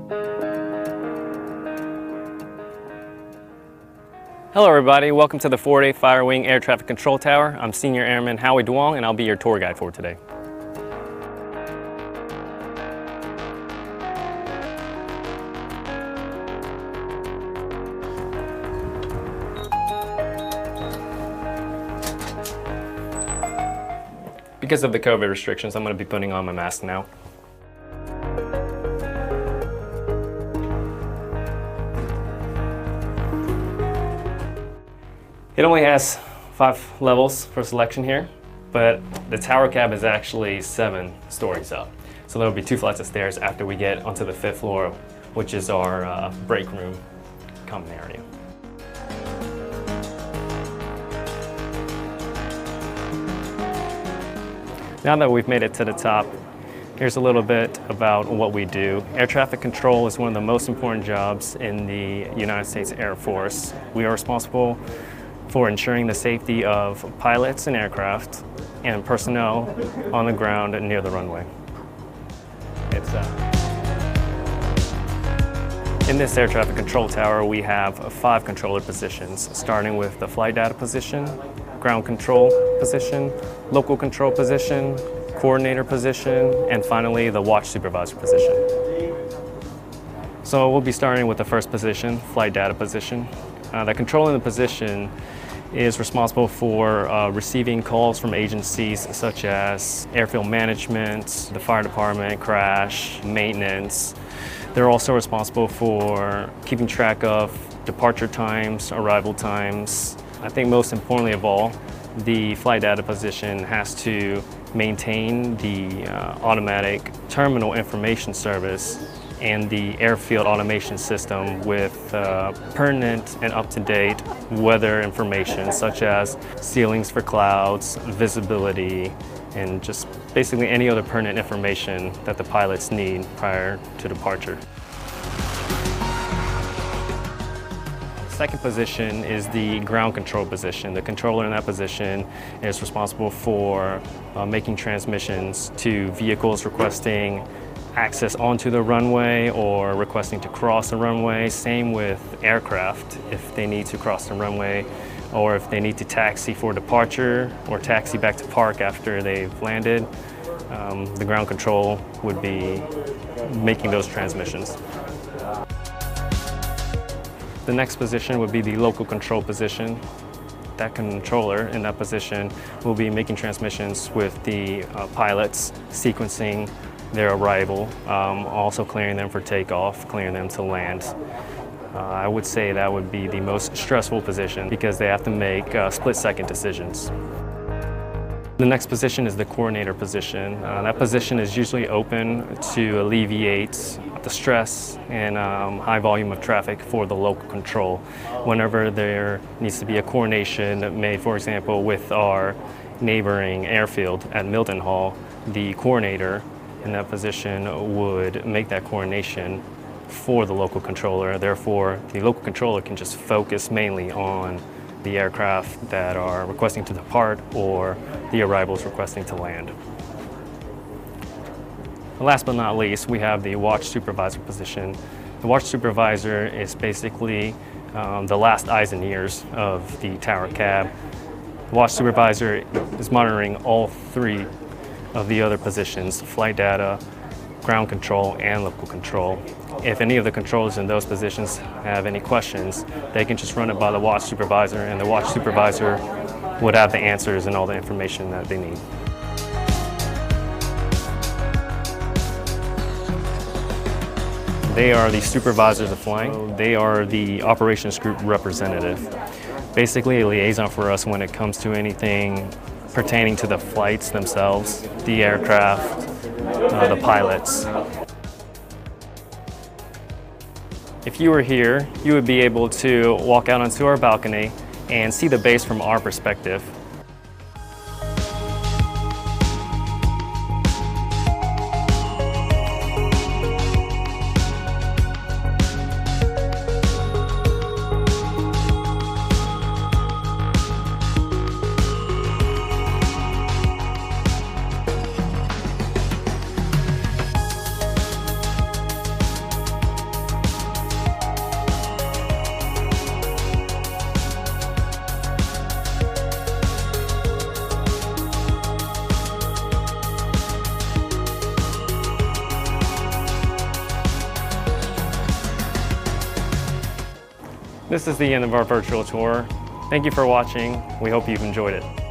Hello everybody, welcome to the 4th Fire Wing Air Traffic Control Tower. I'm Senior Airman Duong and I'll be your tour guide for today. Because of the COVID restrictions, I'm going to be putting on my mask now. It only has 5 levels for selection here, but the tower cab is actually 7 stories up. So there will be 2 flights of stairs after we get onto the 5th floor, which is our break room common area. Now that we've made it to the top, here's a little bit about what we do. Air traffic control is one of the most important jobs in the United States Air Force. We are responsible for ensuring the safety of pilots and aircraft and personnel on the ground near the runway. In this air traffic control tower, we have 5 controller positions, starting with the flight data position, ground control position, local control position, coordinator position, and finally the watch supervisor position. So we'll be starting with the first position, flight data position. The control in the position is responsible for receiving calls from agencies such as airfield management, the fire department, crash, maintenance. They're also responsible for keeping track of departure times, arrival times. I think most importantly of all, the flight data position has to maintain the automatic terminal information service and the airfield automation system with pertinent and up-to-date weather information such as ceilings for clouds, visibility, and just basically any other pertinent information that the pilots need prior to departure. Second position is the ground control position. The controller in that position is responsible for making transmissions to vehicles requesting access onto the runway or requesting to cross the runway. Same with aircraft if they need to cross the runway or if they need to taxi for departure or taxi back to park after they've landed. The ground control would be making those transmissions. The next position would be the local control position. That controller in that position will be making transmissions with the pilots, sequencing their arrival, also clearing them for takeoff, clearing them to land. I would say that would be the most stressful position because they have to make split-second decisions. The next position is the coordinator position. That position is usually open to alleviate the stress and high volume of traffic for the local control. Whenever there needs to be a coordination made, for example, with our neighboring airfield at Milton Hall, the coordinator in that position would make that coordination for the local controller. Therefore, the local controller can just focus mainly on the aircraft that are requesting to depart or the arrivals requesting to land. Last but not least, we have the watch supervisor position. The watch supervisor is basically the last eyes and ears of the tower cab. The watch supervisor is monitoring all 3 of the other positions, flight data, ground control, and local control. If any of the controllers in those positions have any questions, they can just run it by the watch supervisor, and the watch supervisor would have the answers and all the information that they need. They are the supervisors of flying. They are the operations group representative. Basically a liaison for us when it comes to anything pertaining to the flights themselves, the aircraft, the pilots. If you were here, you would be able to walk out onto our balcony and see the base from our perspective. This is the end of our virtual tour. Thank you for watching. We hope you've enjoyed it.